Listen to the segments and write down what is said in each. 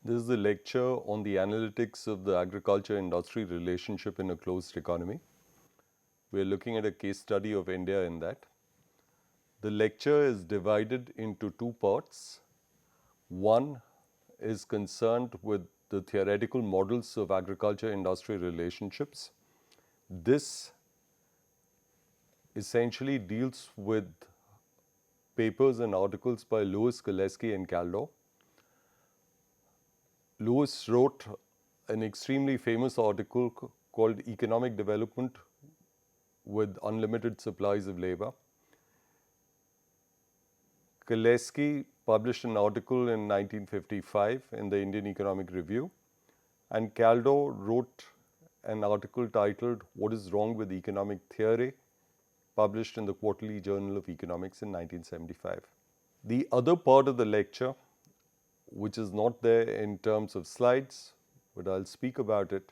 This is the lecture on the analytics of the agriculture-industry relationship in a closed economy. We are looking at a case study of India in that. The lecture is divided into two parts. One is concerned with the theoretical models of agriculture-industry relationships. This essentially deals with papers and articles by Lewis, Cholesky and Kaldor. Lewis wrote an extremely famous article called Economic Development with Unlimited Supplies of Labor. Cholesky published an article in 1955 in the Indian Economic Review, and Kaldor wrote an article titled What is Wrong with Economic Theory, published in the Quarterly Journal of Economics in 1975. The other part of the lecture, which is not there in terms of slides, but I'll speak about it,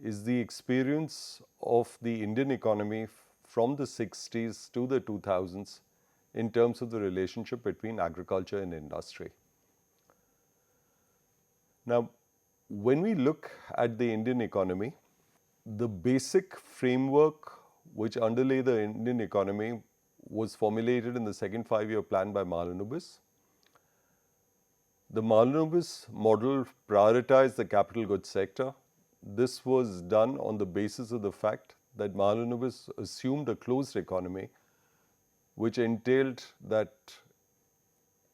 is the experience of the Indian economy from the 60s to the 2000s in terms of the relationship between agriculture and industry. Now, when we look at the Indian economy, the basic framework which underlay the Indian economy was formulated in the second five-year plan by Mahalanobis. The Mahalanobis model prioritized the capital goods sector. This was done on the basis of the fact that Mahalanobis assumed a closed economy, which entailed that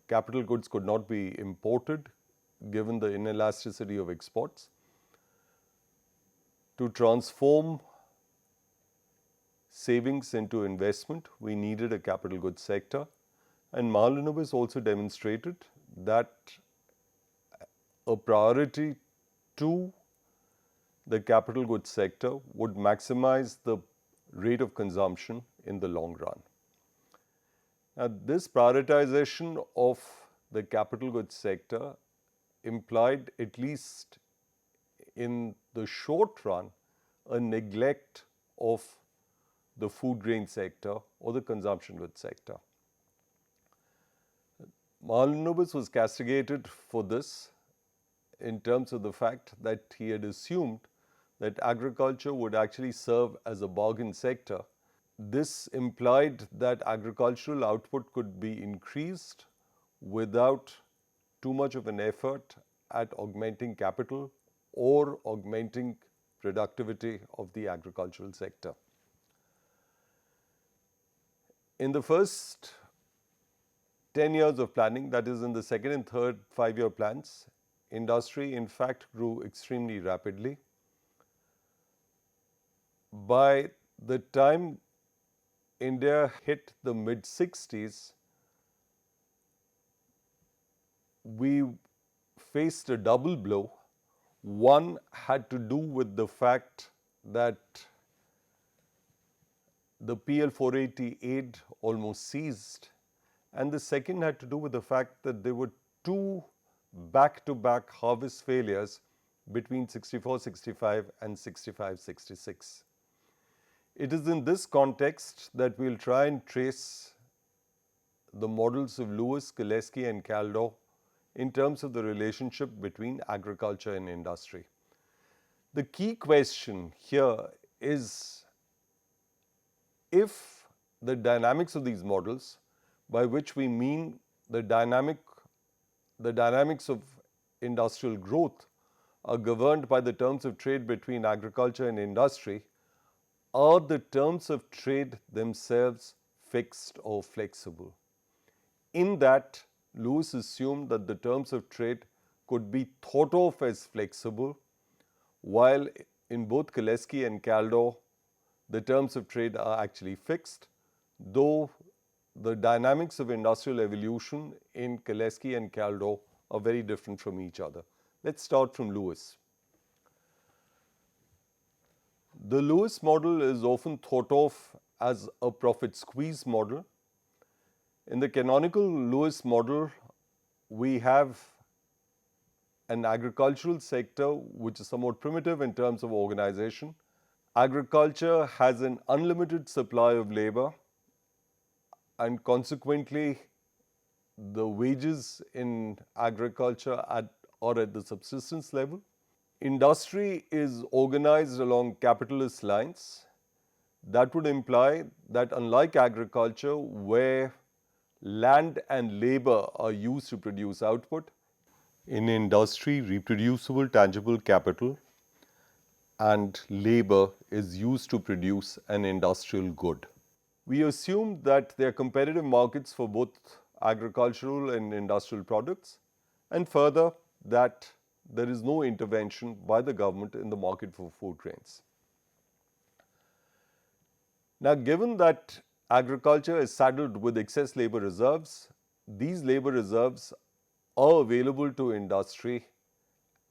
capital goods could not be imported given the inelasticity of exports. To transform savings into investment, we needed a capital goods sector, and Mahalanobis also demonstrated that a priority to the capital goods sector would maximize the rate of consumption in the long run. Now, this prioritization of the capital goods sector implied, at least in the short run, a neglect of the food grain sector or the consumption goods sector. Mahalanobis was castigated for this in terms of the fact that he had assumed that agriculture would actually serve as a bargain sector. This implied that agricultural output could be increased without too much of an effort at augmenting capital or augmenting productivity of the agricultural sector. In the first 10 years of planning, that is in the second and third five-year plans, industry in fact grew extremely rapidly. By the time India hit the mid-60s, we faced a double blow. One had to do with the fact that the PL 480 aid almost ceased, and the second had to do with the fact that there were two back-to-back harvest failures between 64-65 and 65-66. It is in this context that we'll try and trace the models of Lewis, Cholesky and Kaldor in terms of the relationship between agriculture and industry. The key question here is if the dynamics of these models, by which we mean the dynamics of industrial growth, are governed by the terms of trade between agriculture and industry, are the terms of trade themselves fixed or flexible? In that, Lewis assumed that the terms of trade could be thought of as flexible, while in both Cholesky and Kaldor, the terms of trade are actually fixed, though the dynamics of industrial evolution in Cholesky and Kaldor are very different from each other. Let's start from Lewis. The Lewis model is often thought of as a profit squeeze model. In the canonical Lewis model, we have an agricultural sector which is somewhat primitive in terms of organization. Agriculture has an unlimited supply of labor, and consequently the wages in agriculture or at the subsistence level. Industry is organized along capitalist lines. That would imply that unlike agriculture, where land and labor are used to produce output, in industry, reproducible tangible capital and labor is used to produce an industrial good. We assume that there are competitive markets for both agricultural and industrial products, and further that there is no intervention by the government in the market for food grains. Now, given that agriculture is saddled with excess labor reserves, these labor reserves are available to industry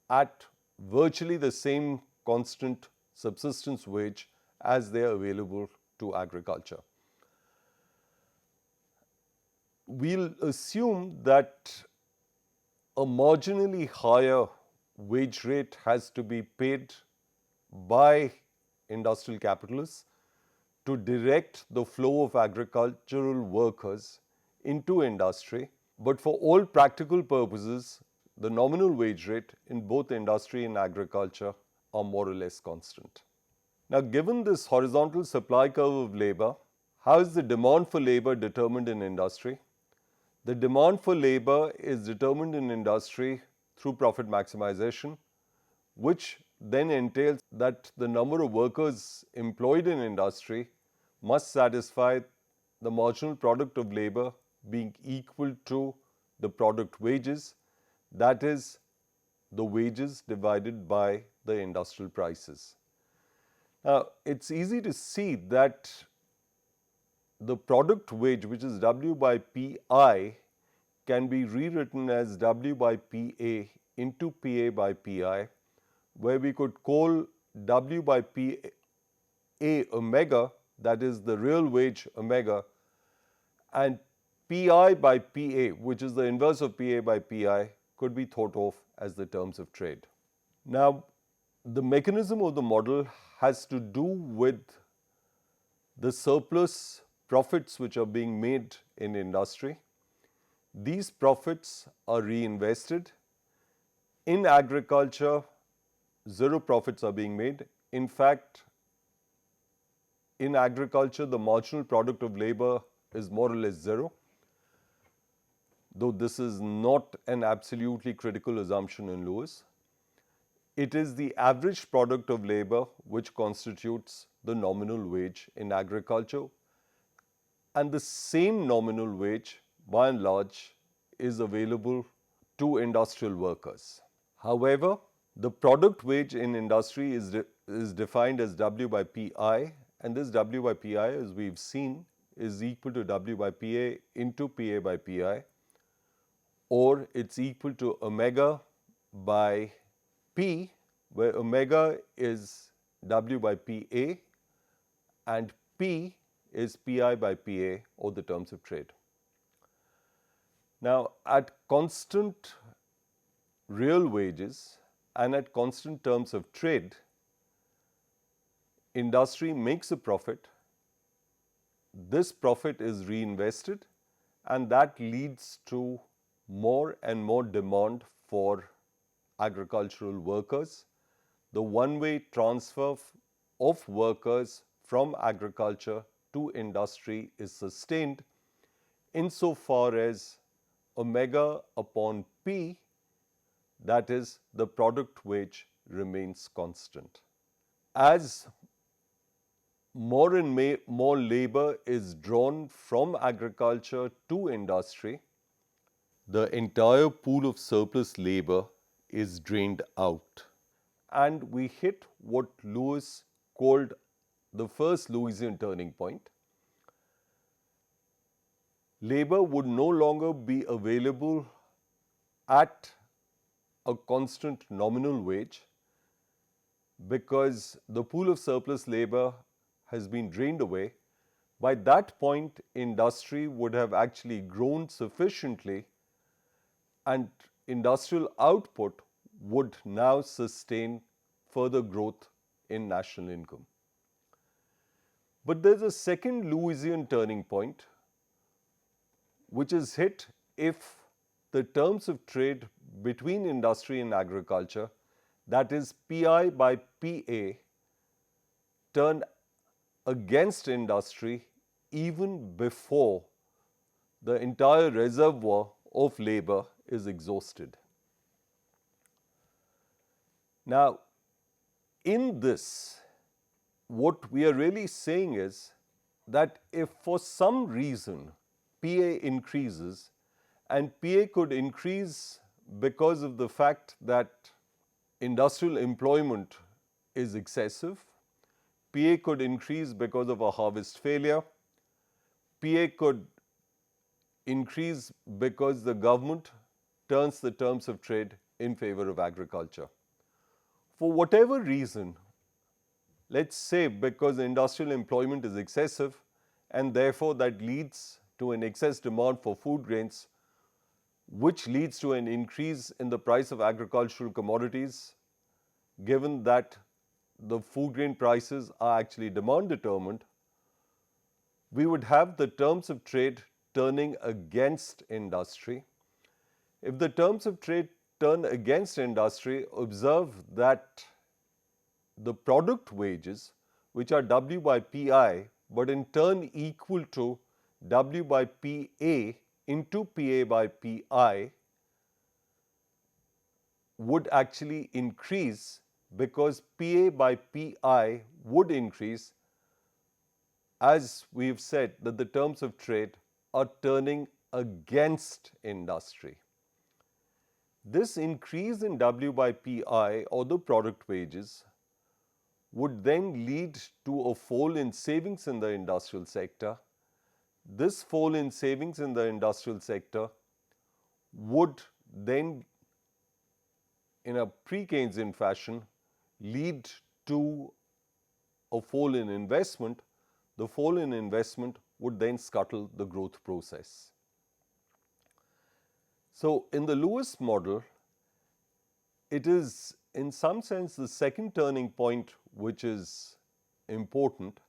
at virtually the same constant subsistence wage as they are available to agriculture. We'll assume that a marginally higher wage rate has to be paid by industrial capitalists to direct the flow of agricultural workers into industry. But for all practical purposes, the nominal wage rate in both industry and agriculture are more or less constant. Now, given this horizontal supply curve of labor, how is the demand for labor determined in industry? The demand for labor is determined in industry through profit maximization, which then entails that the number of workers employed in industry must satisfy the marginal product of labor being equal to the product wages, that is, the wages divided by the industrial prices. Now, it's easy to see that the product wage, which is W by PI, can be rewritten as W by PA into PA by PI, where we could call W by PA omega, that is the real wage omega, and PI by PA, which is the inverse of PA by PI, could be thought of as the terms of trade. Now, the mechanism of the model has to do with the surplus profits which are being made in industry. These profits are reinvested. In agriculture, zero profits are being made. In fact, in agriculture, the marginal product of labor is more or less zero, though this is not an absolutely critical assumption in Lewis. It is the average product of labor which constitutes the nominal wage in agriculture, and the same nominal wage, by and large, is available to industrial workers. However, the product wage in industry is defined as W by PI, and this W by PI, as we've seen, is equal to W by PA into PA by PI, or it's equal to omega by P, where omega is W by PA and P is PI by PA, or the terms of trade. Now, at constant real wages and at constant terms of trade, industry makes a profit. This profit is reinvested, and that leads to more and more demand for agricultural workers. The one-way transfer of workers from agriculture to industry is sustained insofar as omega upon P, that is, the product wage, remains constant. As more and more labor is drawn from agriculture to industry, the entire pool of surplus labor is drained out, and we hit what Lewis called the first Lewisian turning point. Labor would no longer be available at a constant nominal wage because the pool of surplus labor has been drained away. By that point, industry would have actually grown sufficiently, and industrial output would now sustain further growth in national income. But there's a second Lewisian turning point, which is hit if the terms of trade between industry and agriculture, that is PI by PA, turn against industry even before the entire reservoir of labor is exhausted. Now, in this, what we are really saying is that if for some reason PA increases, and PA could increase because of the fact that industrial employment is excessive, PA could increase because of a harvest failure, PA could increase because the government turns the terms of trade in favor of agriculture. For whatever reason, let's say because industrial employment is excessive and therefore that leads to an excess demand for food grains, which leads to an increase in the price of agricultural commodities, given that the food grain prices are actually demand determined, we would have the terms of trade turning against industry. If the terms of trade turn against industry, observe that the product wages, which are W by PI, but in turn equal to W by PA into PA by PI, would actually increase because PA by PI would increase, as we've said that the terms of trade are turning against industry. This increase in W by PI or the product wages would then lead to a fall in savings in the industrial sector. This fall in savings in the industrial sector would then, in a pre-Keynesian fashion, lead to a fall in investment. The fall in investment would then scuttle the growth process. So, in the Lewis model, it is in some sense the second turning point which is important,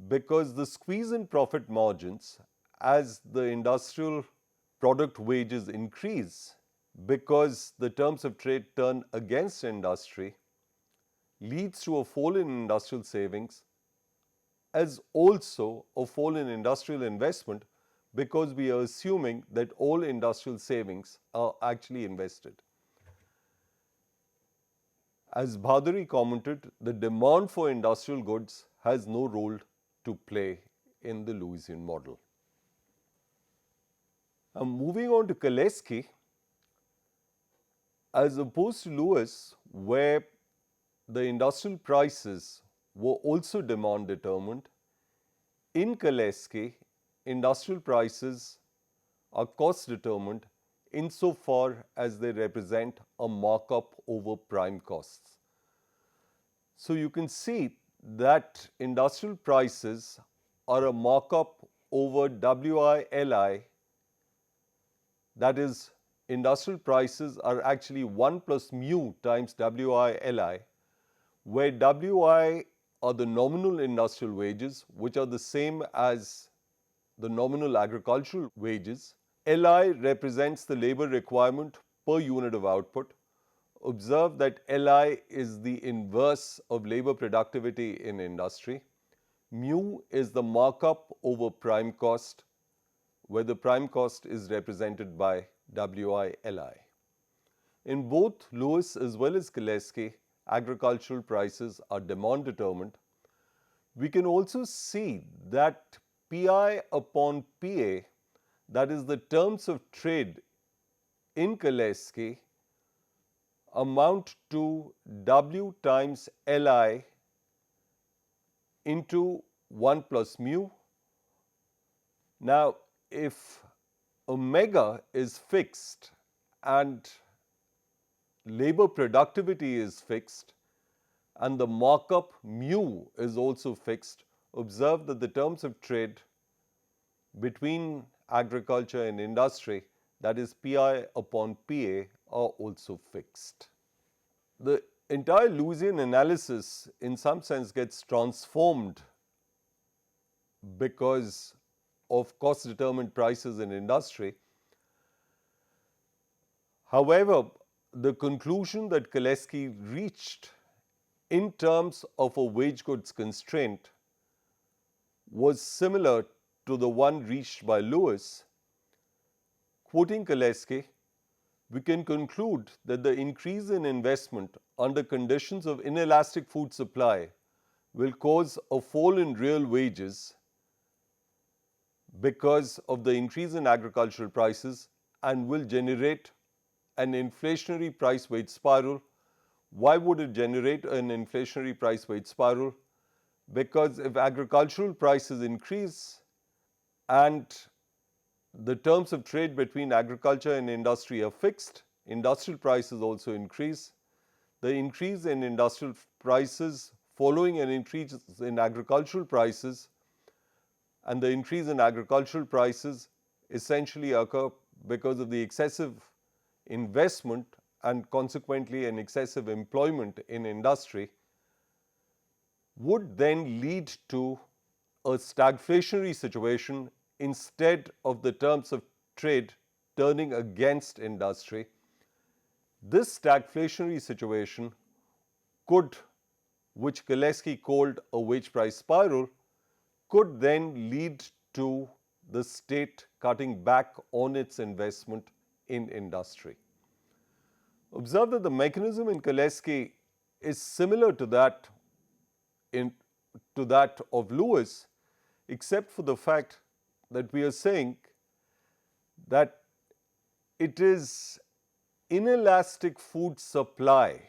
because the squeeze in profit margins as the industrial product wages increase because the terms of trade turn against industry leads to a fall in industrial savings as also a fall in industrial investment, because we are assuming that all industrial savings are actually invested. As Bhaduri commented, the demand for industrial goods has no role to play in the Lewisian model. Moving on to Cholesky, as opposed to Lewis, where the industrial prices were also demand determined, in Cholesky, industrial prices are cost determined insofar as they represent a markup over prime costs. So you can see that industrial prices are a markup over WI/LI, that is, industrial prices are actually 1 plus mu times WI/LI, where WI are the nominal industrial wages, which are the same as the nominal agricultural wages. LI represents the labor requirement per unit of output. Observe that LI is the inverse of labor productivity in industry. Mu is the markup over prime cost, where the prime cost is represented by WI/LI. In both Lewis as well as Cholesky, agricultural prices are demand determined. We can also see that PI upon PA, that is the terms of trade in Cholesky, amount to W times LI into 1 plus mu. Now, if omega is fixed and labor productivity is fixed and the markup mu is also fixed, observe that the terms of trade between agriculture and industry, that is PI upon PA, are also fixed. The entire Lewisian analysis in some sense gets transformed because of cost determined prices in industry. However, the conclusion that Cholesky reached in terms of a wage goods constraint was similar to the one reached by Lewis. Quoting Cholesky, we can conclude that the increase in investment under conditions of inelastic food supply will cause a fall in real wages because of the increase in agricultural prices and will generate an inflationary price wage spiral. Why would it generate an inflationary price wage spiral? Because if agricultural prices increase and the terms of trade between agriculture and industry are fixed, industrial prices also increase. The increase in industrial prices following an increase in agricultural prices, and the increase in agricultural prices essentially occur because of the excessive investment and consequently an excessive employment in industry, would then lead to a stagflationary situation instead of the terms of trade turning against industry. This stagflationary situation could, which Cholesky called a wage price spiral, could then lead to the state cutting back on its investment in industry. Observe that the mechanism in Cholesky is similar to that of Lewis, except for the fact that we are saying that it is inelastic food supply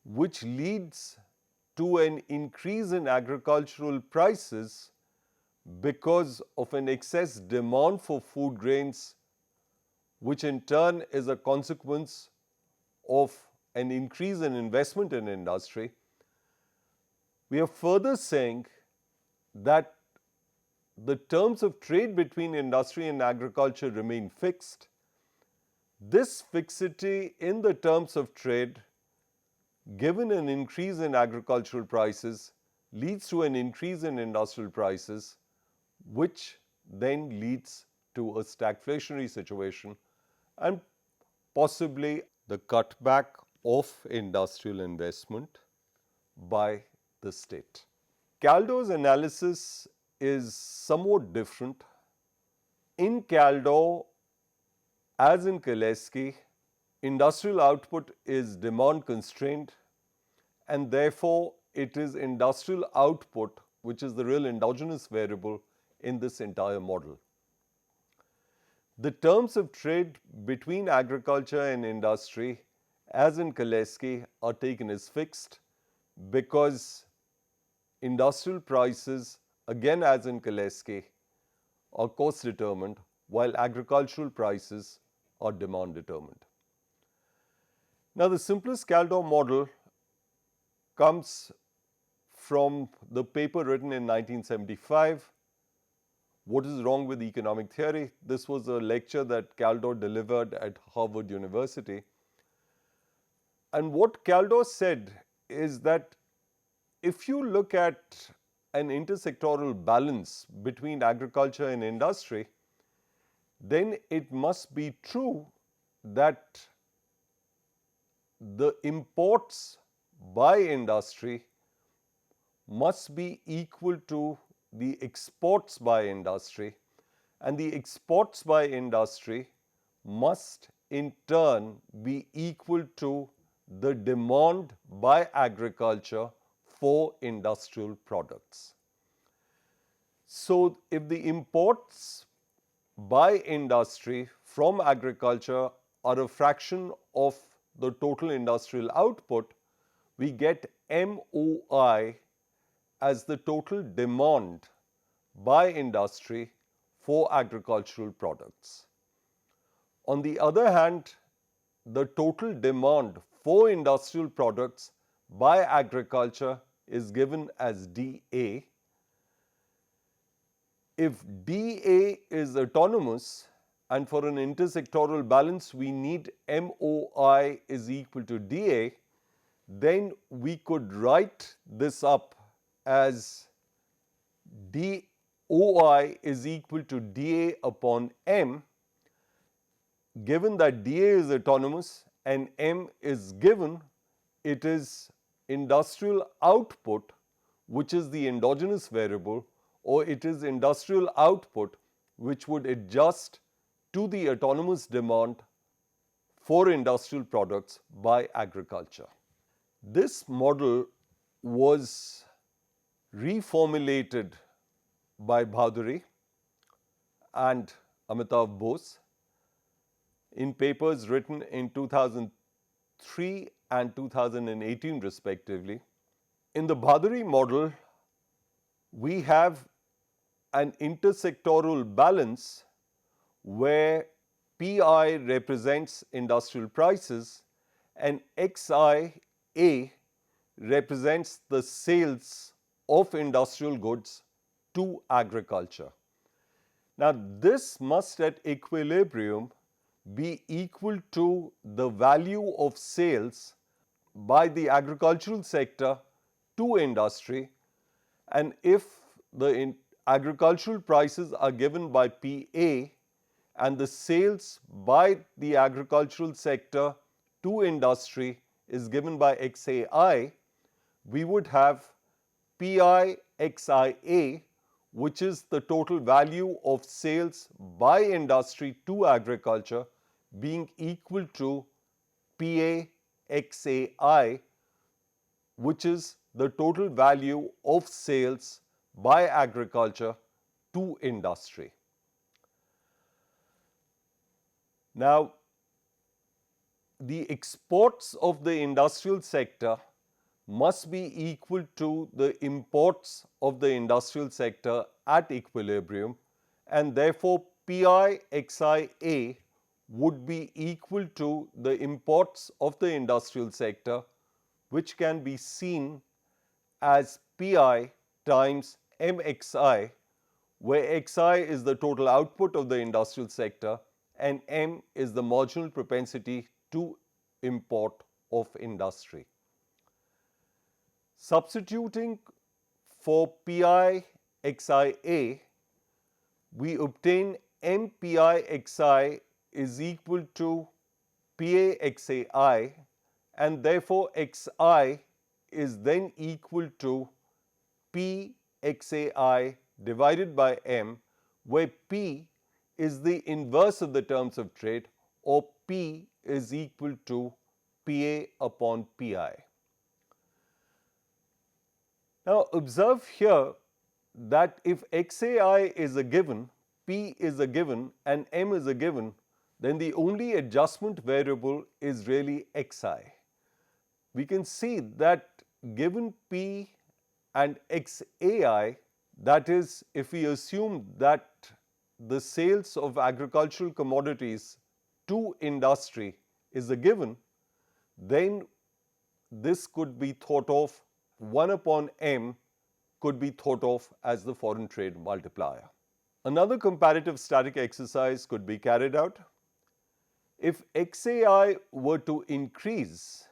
which leads to an increase in agricultural prices because of an excess demand for food grains, which in turn is a consequence of an increase in investment in industry. We are further saying that the terms of trade between industry and agriculture remain fixed. This fixity in the terms of trade, given an increase in agricultural prices, leads to an increase in industrial prices, which then leads to a stagflationary situation and possibly the cutback of industrial investment by the state. Kaldor's analysis is somewhat different. In Kaldor, as in Cholesky, industrial output is demand constrained, and therefore it is industrial output which is the real endogenous variable in this entire model. The terms of trade between agriculture and industry, as in Cholesky, are taken as fixed because industrial prices, again as in Cholesky, are cost determined, while agricultural prices are demand determined. Now, the simplest Kaldor model comes from the paper written in 1975, What is Wrong with Economic Theory? This was a lecture that Kaldor delivered at Harvard University. And what Kaldor said is that if you look at an intersectoral balance between agriculture and industry, then it must be true that the imports by industry must be equal to the exports by industry, and the exports by industry must in turn be equal to the demand by agriculture for industrial products. So, if the imports by industry from agriculture are a fraction of the total industrial output, we get MOI as the total demand by industry for agricultural products. On the other hand, the total demand for industrial products by agriculture is given as dA. If dA is autonomous and for an intersectoral balance we need MOI is equal to dA, then we could write this up as DOI is equal to dA upon M, given that dA is autonomous and M is given, it is industrial output which is the endogenous variable, or it is industrial output which would adjust to the autonomous demand for industrial products by agriculture. This model was reformulated by Bhaduri and Amitav Bose in papers written in 2003 and 2018 respectively. In the Bhaduri model, we have an intersectoral balance where PI represents industrial prices and XIA represents the sales of industrial goods to agriculture. Now, this must at equilibrium be equal to the value of sales by the agricultural sector to industry, and if the agricultural prices are given by PA and the sales by the agricultural sector to industry is given by XAI, we would have PI XIA, which is the total value of sales by industry to agriculture, being equal to PA XAI, which is the total value of sales by agriculture to industry. Now, the exports of the industrial sector must be equal to the imports of the industrial sector at equilibrium, and therefore PI XIA would be equal to the imports of the industrial sector, which can be seen as PI times MXI, where XI is the total output of the industrial sector and M is the marginal propensity to import of industry. Substituting for PI XIA, we obtain MPI XI is equal to PA XAI, and therefore XI is then equal to P XAI divided by M, where P is the inverse of the terms of trade, or P is equal to PA upon PI. Now, observe here that if XAI is a given, P is a given and M is a given, then the only adjustment variable is really XI. We can see that given P and XAI, that is, if we assume that the sales of agricultural commodities to industry is a given, then this could be thought of 1 upon M could be thought of as the foreign trade multiplier. Another comparative static exercise could be carried out. If XAI were to increase,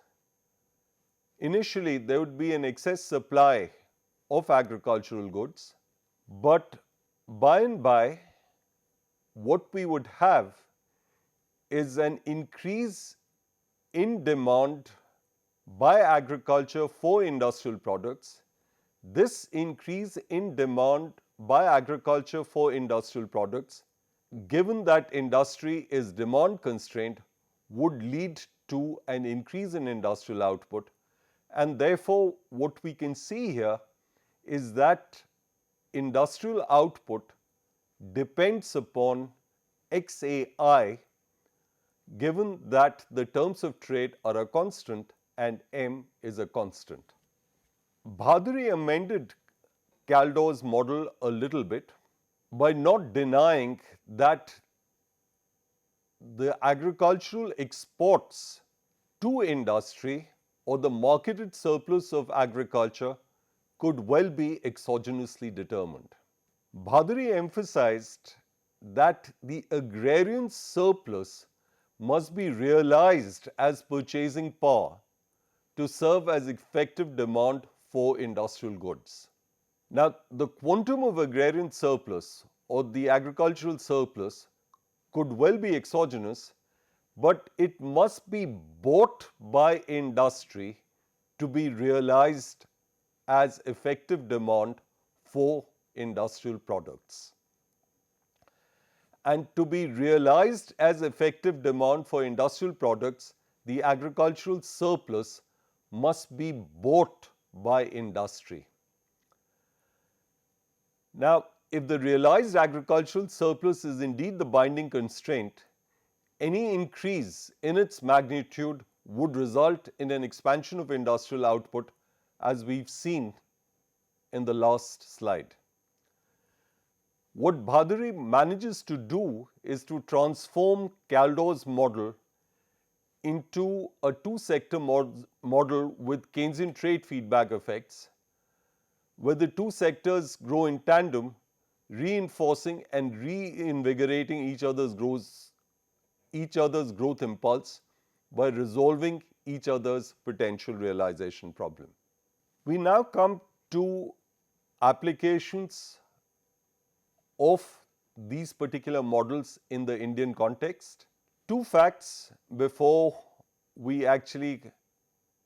initially there would be an excess supply of agricultural goods, but by and by what we would have is an increase in demand by agriculture for industrial products. This increase in demand by agriculture for industrial products, given that industry is demand constrained, would lead to an increase in industrial output, and therefore what we can see here is that industrial output depends upon XAI, given that the terms of trade are a constant and M is a constant. Bhaduri amended Kaldor's model a little bit by not denying that the agricultural exports to industry or the marketed surplus of agriculture could well be exogenously determined. Bhaduri emphasized that the agrarian surplus must be realized as purchasing power to serve as effective demand for industrial goods. Now, the quantum of agrarian surplus or the agricultural surplus could well be exogenous, but it must be bought by industry to be realized as effective demand for industrial products. And to be realized as effective demand for industrial products, the agricultural surplus must be bought by industry. Now, if the realized agricultural surplus is indeed the binding constraint, any increase in its magnitude would result in an expansion of industrial output, as we've seen in the last slide. What Bhaduri manages to do is to transform Kaldor's model into a two-sector model with Keynesian trade feedback effects, where the two sectors grow in tandem, reinforcing and reinvigorating each other's growth impulse by resolving each other's potential realization problem. We now come to applications of these particular models in the Indian context. Two facts before we actually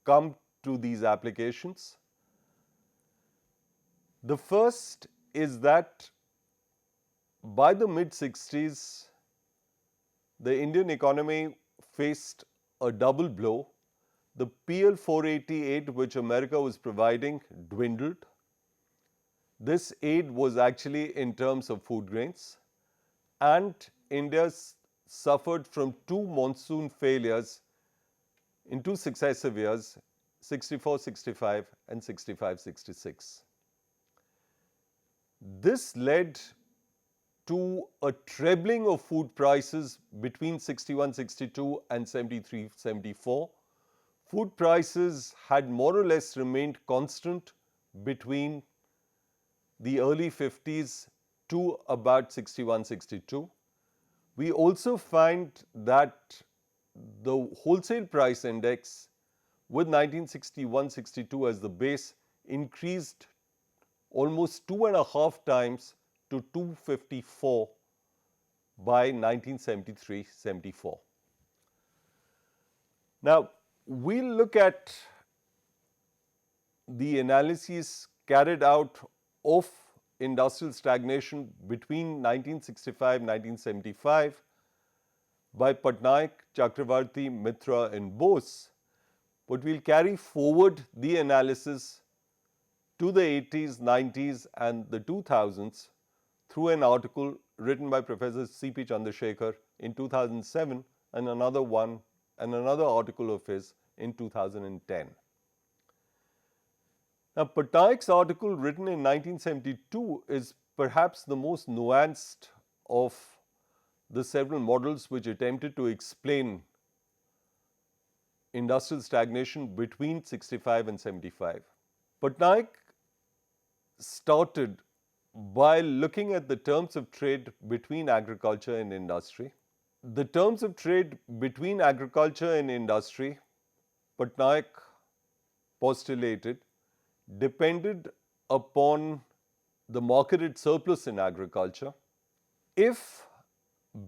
come to these applications. The first is that by the mid-60s, the Indian economy faced a double blow. The PL 488, which America was providing, dwindled. This aid was actually in terms of food grains, and India suffered from two monsoon failures in two successive years, 64-65 and 65-66. This led to a trebling of food prices between 61-62 and 73-74. Food prices had more or less remained constant between the early 50s to about 61-62. We also find that the wholesale price index with 1961-62 as the base increased almost 2.5 times to 254 by 1973-74. Now, we'll look at the analyses carried out of industrial stagnation between 1965-1975 by Patnaik, Chakravarti, Mitra and Bose, but we'll carry forward the analysis to the 80s, 90s and the 2000s through an article written by Professor C.P. Chandrasekhar in 2007 and another article of his in 2010. Now, Patnaik's article written in 1972 is perhaps the most nuanced of the several models which attempted to explain industrial stagnation between 65 and 75. Patnaik started by looking at the terms of trade between agriculture and industry. The terms of trade between agriculture and industry, Patnaik postulated, depended upon the marketed surplus in agriculture. If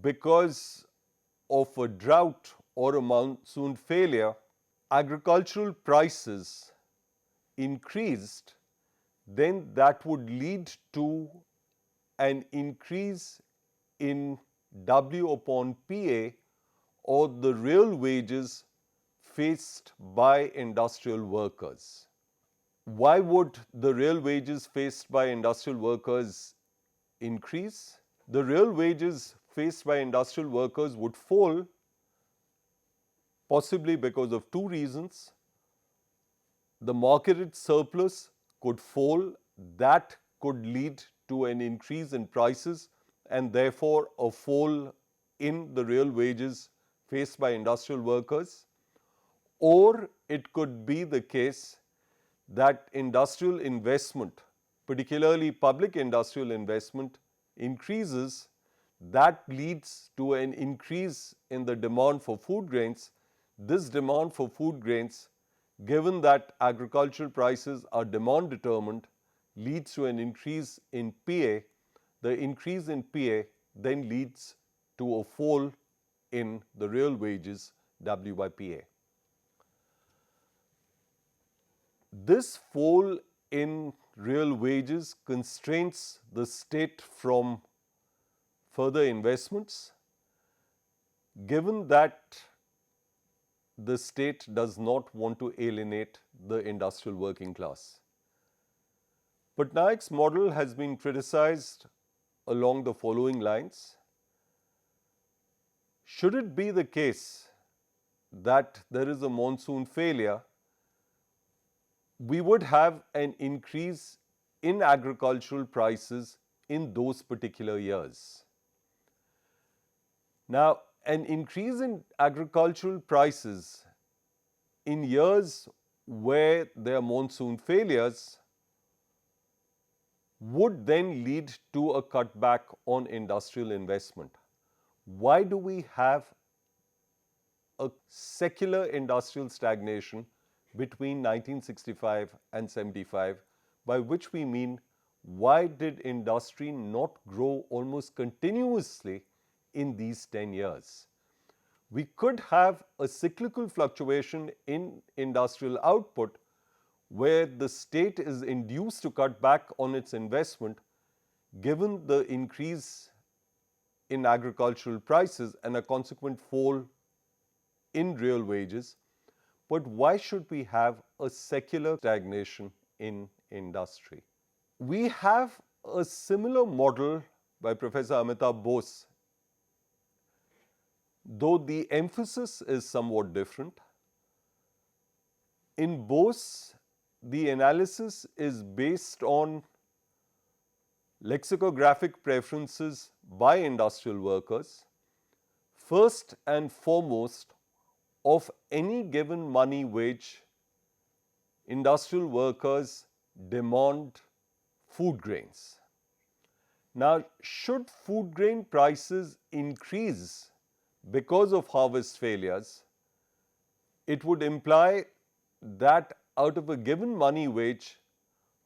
because of a drought or a monsoon failure, agricultural prices increased, then that would lead to an increase in W upon PA or the real wages faced by industrial workers. Why would the real wages faced by industrial workers increase? The real wages faced by industrial workers would fall possibly because of two reasons. The marketed surplus could fall, that could lead to an increase in prices and therefore a fall in the real wages faced by industrial workers. Or it could be the case that industrial investment, particularly public industrial investment, increases, that leads to an increase in the demand for food grains. This demand for food grains, given that agricultural prices are demand determined, leads to an increase in PA. The increase in PA then leads to a fall in the real wages W by PA. This fall in real wages constrains the state from further investments, given that the state does not want to alienate the industrial working class. Patnaik's model has been criticized along the following lines. Should it be the case that there is a monsoon failure, we would have an increase in agricultural prices in those particular years. Now, an increase in agricultural prices in years where there are monsoon failures would then lead to a cutback on industrial investment. Why do we have a secular industrial stagnation between 1965 and 75, by which we mean why did industry not grow almost continuously in these 10 years? We could have a cyclical fluctuation in industrial output where the state is induced to cut back on its investment given the increase in agricultural prices and a consequent fall in real wages. But why should we have a secular stagnation in industry? We have a similar model by Professor Amitabh Bose, though the emphasis is somewhat different. In Bose, the analysis is based on lexicographic preferences by industrial workers, first and foremost of any given money wage, industrial workers demand food grains. Now, should food grain prices increase because of harvest failures, it would imply that out of a given money wage,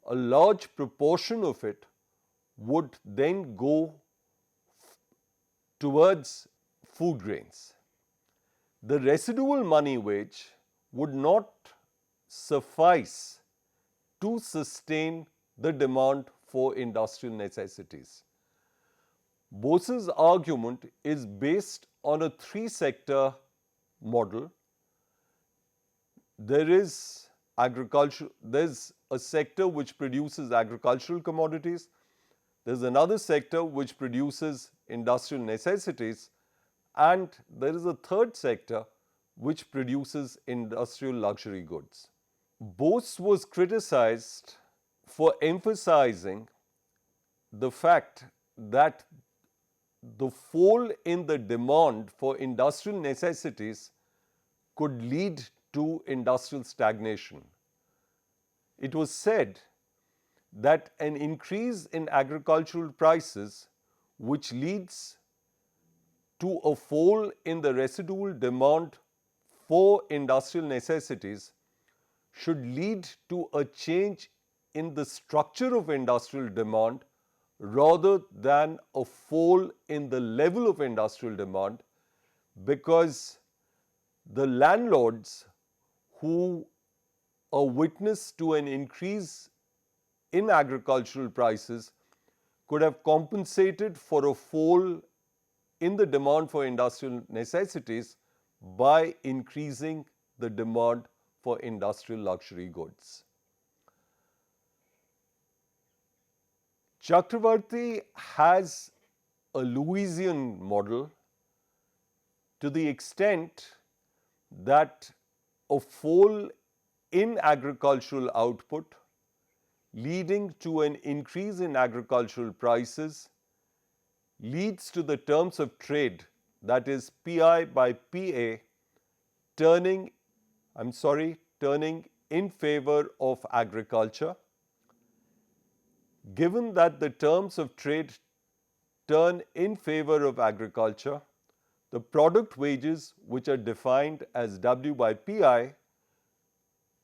a large proportion of it would then go towards food grains. The residual money wage would not suffice to sustain the demand for industrial necessities. Bose's argument is based on a three-sector model. There is agriculture, there's a sector which produces agricultural commodities, there's another sector which produces industrial necessities, and there is a third sector which produces industrial luxury goods. Bose was criticized for emphasizing the fact that the fall in the demand for industrial necessities could lead to industrial stagnation. It was said that an increase in agricultural prices, which leads to a fall in the residual demand for industrial necessities, should lead to a change in the structure of industrial demand rather than a fall in the level of industrial demand, because the landlords who are witness to an increase in agricultural prices could have compensated for a fall in the demand for industrial necessities by increasing the demand for industrial luxury goods. Chakravarti has a Lewisian model to the extent that a fall in agricultural output leading to an increase in agricultural prices leads to the terms of trade, that is PI by PA, turning in favor of agriculture. Given that the terms of trade turn in favor of agriculture, the product wages, which are defined as W by PI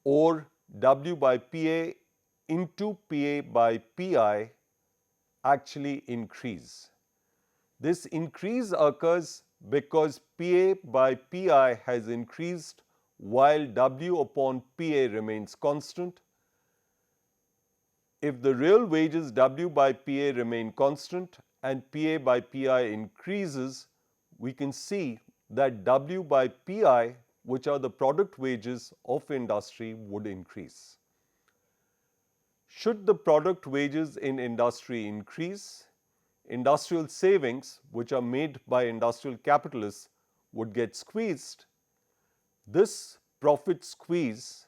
or W by PA into PA by PI, actually increase. This increase occurs because PA by PI has increased while W upon PA remains constant. If the real wages W by PA remain constant and PA by PI increases, we can see that W by PI, which are the product wages of industry, would increase. Should the product wages in industry increase, industrial savings, which are made by industrial capitalists, would get squeezed. This profit squeeze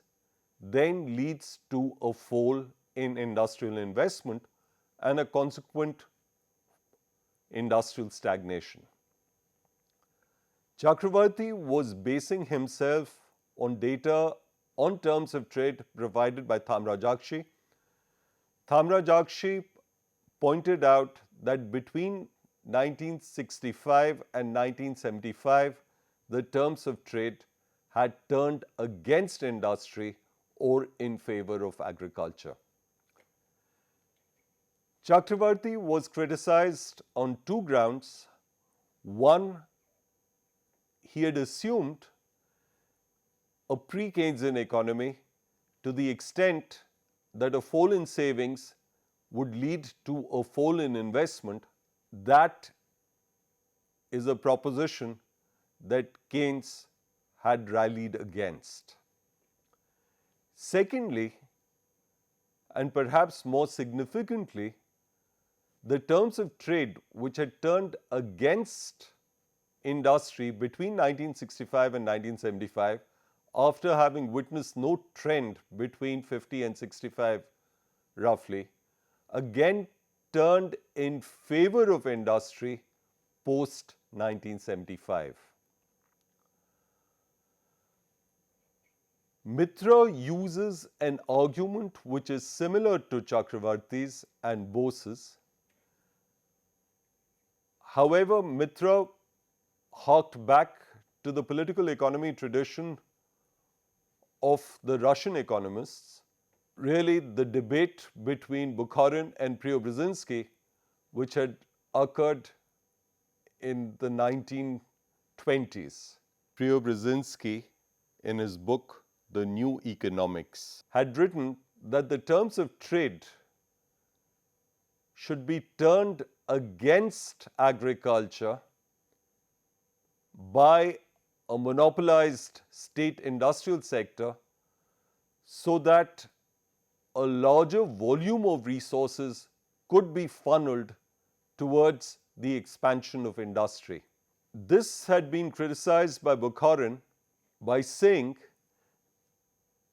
then leads to a fall in industrial investment and a consequent industrial stagnation. Chakravarti was basing himself on data on terms of trade provided by Thamrajakshi. Thamrajakshi pointed out that between 1965 and 1975, the terms of trade had turned against industry or in favor of agriculture. Chakravarti was criticized on two grounds. One, he had assumed a pre-Keynesian economy to the extent that a fall in savings would lead to a fall in investment. That is a proposition that Keynes had rallied against. Secondly, and perhaps more significantly, the terms of trade which had turned against industry between 1965 and 1975, after having witnessed no trend between 50 and 65 roughly, again turned in favor of industry post 1975. Mitra uses an argument which is similar to Chakravarti's and BOSE's. However, Mitra harked back to the political economy tradition of the Russian economists. Really, the debate between Bukharin and Preobrazhensky, which had occurred in the 1920s. Preobrazhensky, in his book The New Economics, had written that the terms of trade should be turned against agriculture by a monopolized state industrial sector so that a larger volume of resources could be funneled towards the expansion of industry. This had been criticized by Bukharin by saying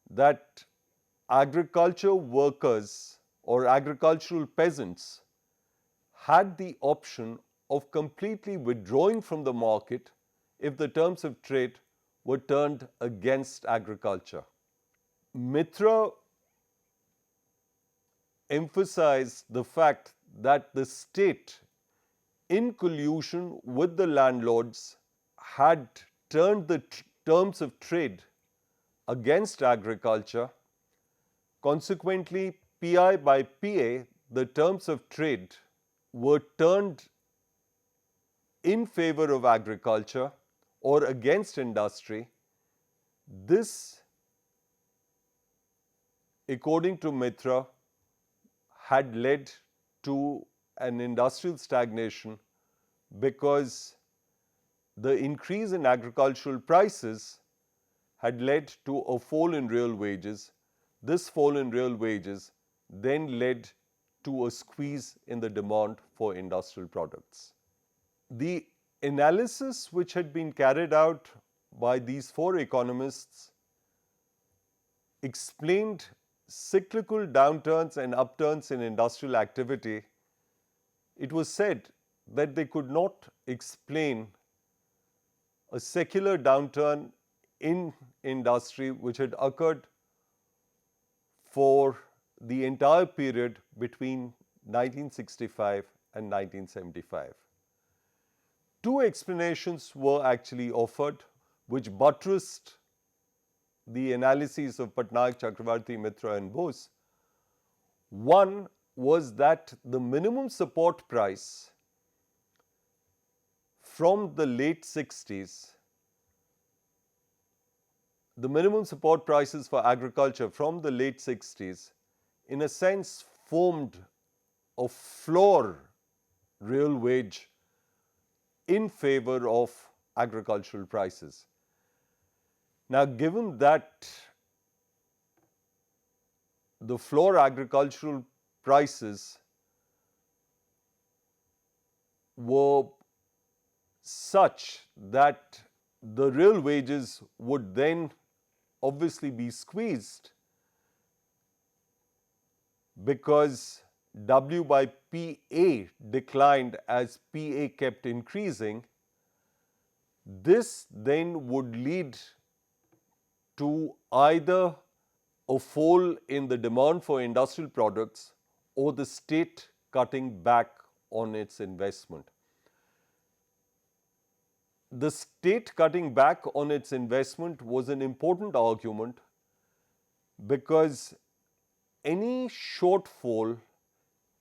that agriculture workers or agricultural peasants had the option of completely withdrawing from the market if the terms of trade were turned against agriculture. Mitra emphasized the fact that the state, in collusion with the landlords, had turned the terms of trade against agriculture. Consequently, PI by PA, the terms of trade were turned in favor of agriculture or against industry. This, according to Mitra, had led to an industrial stagnation because the increase in agricultural prices had led to a fall in real wages. This fall in real wages then led to a squeeze in the demand for industrial products. The analysis which had been carried out by these four economists explained cyclical downturns and upturns in industrial activity. It was said that they could not explain a secular downturn in industry which had occurred for the entire period between 1965 and 1975. Two explanations were actually offered which buttressed the analyses of Patnaik, Chakravarti, Mitra and Bose. One was that the minimum support price from the late 60s, the minimum support prices for agriculture from the late 60s, in a sense, formed a floor real wage in favor of agricultural prices. Now, given that the floor agricultural prices were such that the real wages would then obviously be squeezed because W by PA declined as PA kept increasing, this then would lead to either a fall in the demand for industrial products or the state cutting back on its investment. The state cutting back on its investment was an important argument because any shortfall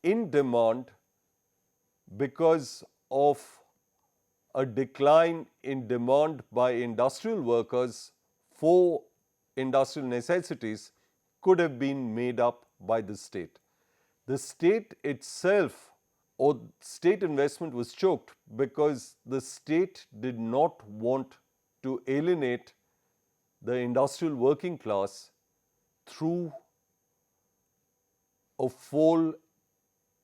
in demand because of a decline in demand by industrial workers for industrial necessities could have been made up by the state. The state itself or state investment was choked because the state did not want to alienate the industrial working class through a fall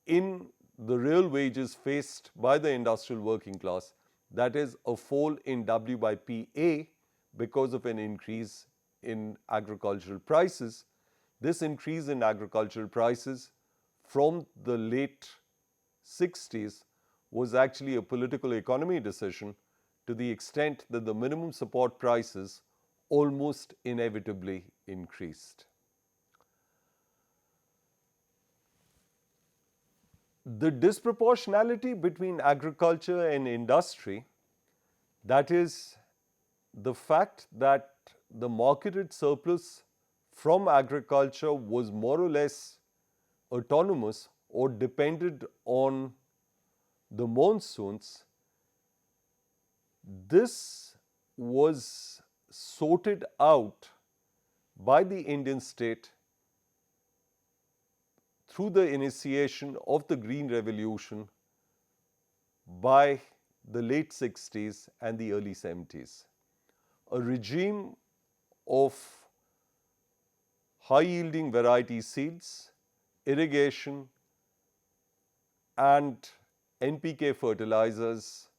in the real wages faced by the industrial working class, that is, a fall in W by PA because of an increase in agricultural prices. This increase in agricultural prices from the late 60s was actually a political economy decision to the extent that the minimum support prices almost inevitably increased. The disproportionality between agriculture and industry, that is, the fact that the marketed surplus from agriculture was more or less autonomous or depended on the monsoons, this was sorted out by the Indian state through the initiation of the Green Revolution by the late 60s and the early 70s. A regime of high-yielding variety seeds, irrigation, and NPK fertilizers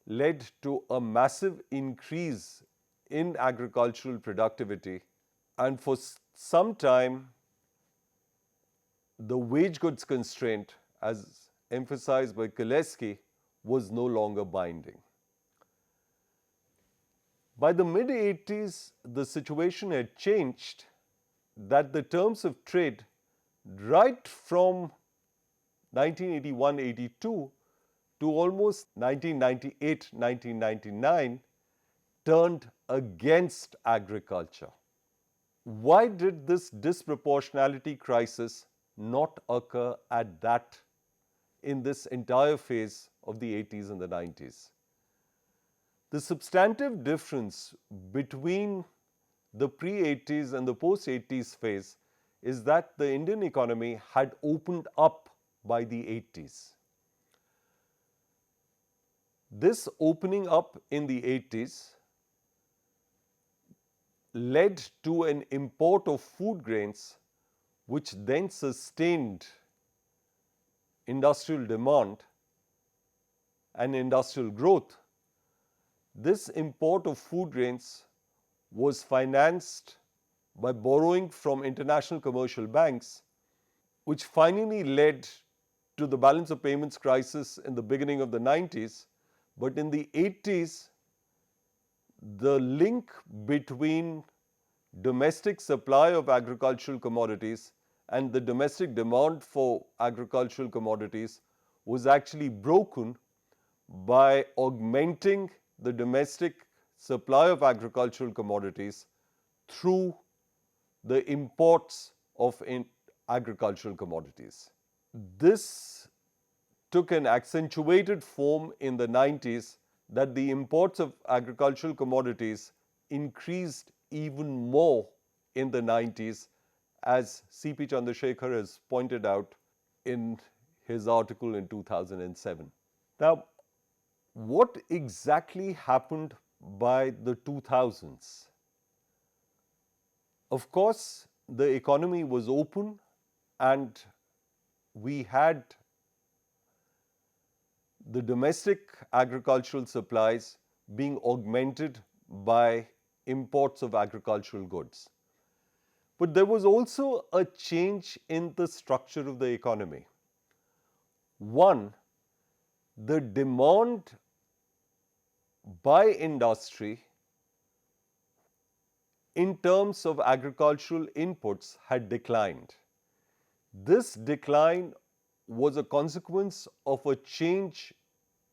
led to a massive increase in agricultural productivity, and for some time the wage goods constraint, as emphasized by Cholesky, was no longer binding. By the mid-80s, the situation had changed that the terms of trade right from 1981-82 to almost 1998-1999 turned against agriculture. Why did this disproportionality crisis not occur at that in this entire phase of the 80s and the 90s? The substantive difference between the pre-80s and the post-80s phase is that the Indian economy had opened up by the 80s. This opening up in the 80s led to an import of food grains which then sustained industrial demand and industrial growth. This import of food grains was financed by borrowing from international commercial banks, which finally led to the balance of payments crisis in the beginning of the 90s. But in the 80s, the link between domestic supply of agricultural commodities and the domestic demand for agricultural commodities was actually broken by augmenting the domestic supply of agricultural commodities through the imports of agricultural commodities. This took an accentuated form in the 90s that the imports of agricultural commodities increased even more in the 90s, as C.P. Chandrasekhar has pointed out in his article in 2007. Now, what exactly happened by the 2000s? Of course, the economy was open and we had the domestic agricultural supplies being augmented by imports of agricultural goods. But there was also a change in the structure of the economy. One, the demand by industry in terms of agricultural inputs had declined. This decline was a consequence of a change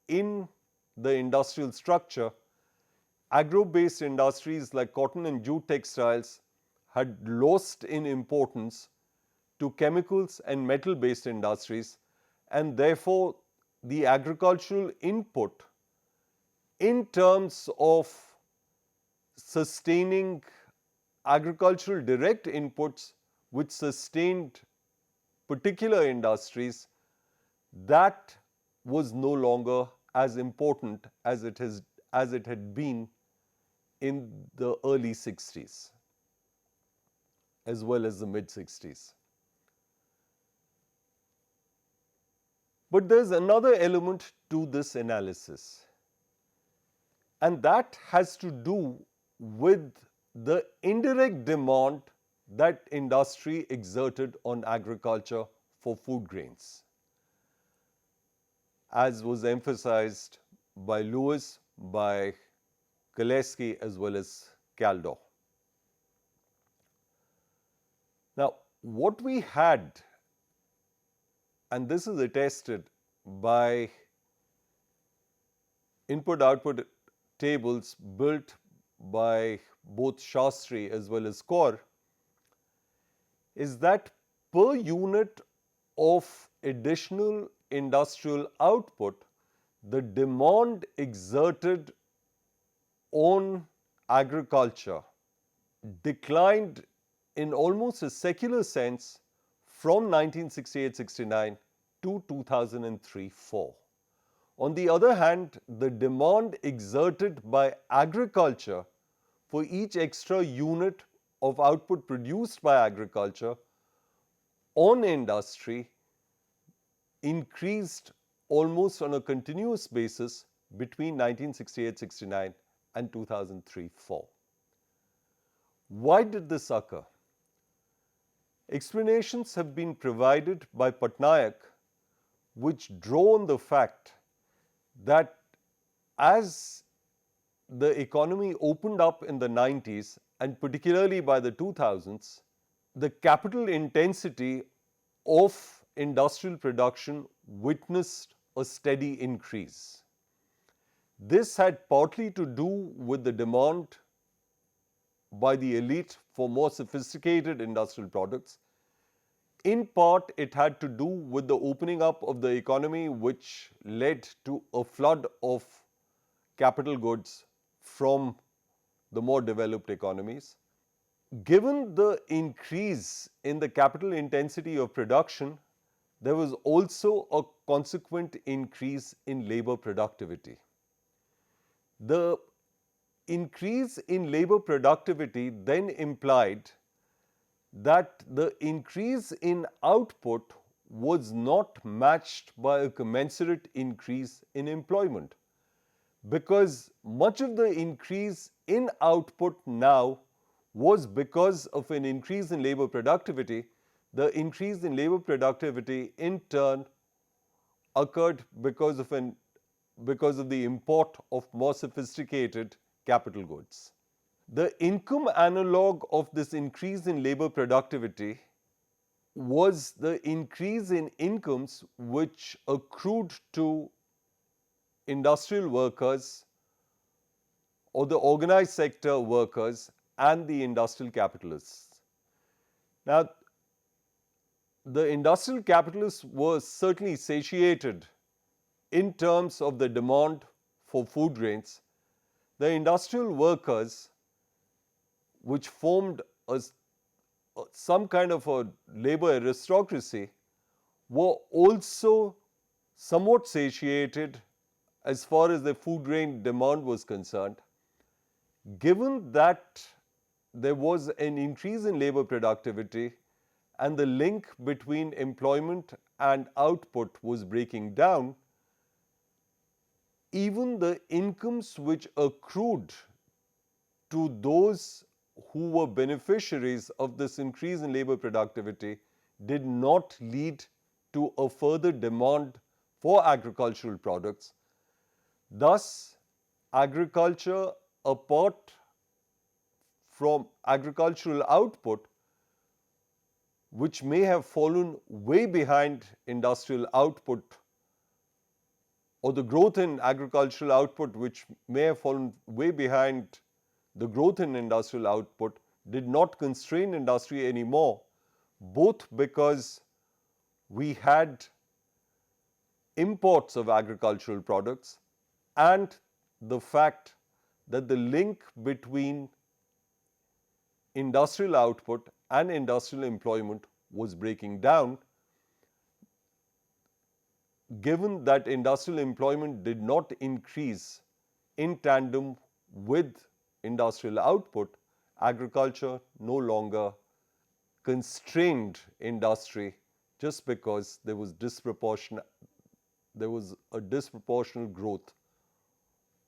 in the industrial structure. Agro-based industries like cotton and jute textiles had lost in importance to chemicals and metal-based industries, and therefore the agricultural input in terms of sustaining agricultural direct inputs which sustained particular industries, that was no longer as important as it had been in the early 60s as well as the mid 60s. But there's another element to this analysis, and that has to do with the indirect demand that industry exerted on agriculture for food grains, as was emphasized by Lewis, by Cholesky, as well as Kaldor. Now, what we had, and this is attested by input-output tables built by both Shri as well as Kaur, is that per unit of additional industrial output, the demand exerted on agriculture declined in almost a secular sense from 1968-69 to 2003-04. On the other hand, the demand exerted by agriculture for each extra unit of output produced by agriculture on industry increased almost on a continuous basis between 1968-69 and 2003-04. Why did this occur? Explanations have been provided by Patnaik which draw on the fact that as the economy opened up in the 90s and particularly by the 2000s, the capital intensity of industrial production witnessed a steady increase. This had partly to do with the demand by the elite for more sophisticated industrial products. In part, it had to do with the opening up of the economy, which led to a flood of capital goods from the more developed economies. Given the increase in the capital intensity of production, there was also a consequent increase in labor productivity. The increase in labor productivity then implied that the increase in output was not matched by a commensurate increase in employment, because much of the increase in output now was because of an increase in labor productivity. The increase in labor productivity in turn occurred because of the import of more sophisticated capital goods. The income analog of this increase in labor productivity was the increase in incomes which accrued to industrial workers or the organized sector workers and the industrial capitalists. Now, the industrial capitalists were certainly satiated in terms of the demand for food grains, the industrial workers, which formed some kind of a labor aristocracy, were also somewhat satiated as far as the food grain demand was concerned. Given that there was an increase in labor productivity and the link between employment and output was breaking down, even the incomes which accrued to those who were beneficiaries of this increase in labor productivity did not lead to a further demand for agricultural products. Thus, agriculture, apart from agricultural output, which may have fallen way behind industrial output, or the growth in agricultural output, which may have fallen way behind the growth in industrial output, did not constrain industry anymore, both because we had imports of agricultural products and the fact that the link between industrial output and industrial employment was breaking down. Given that industrial employment did not increase in tandem with industrial output, agriculture no longer constrained industry just because there was a disproportional growth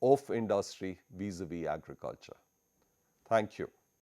of industry vis-a-vis agriculture. Thank you.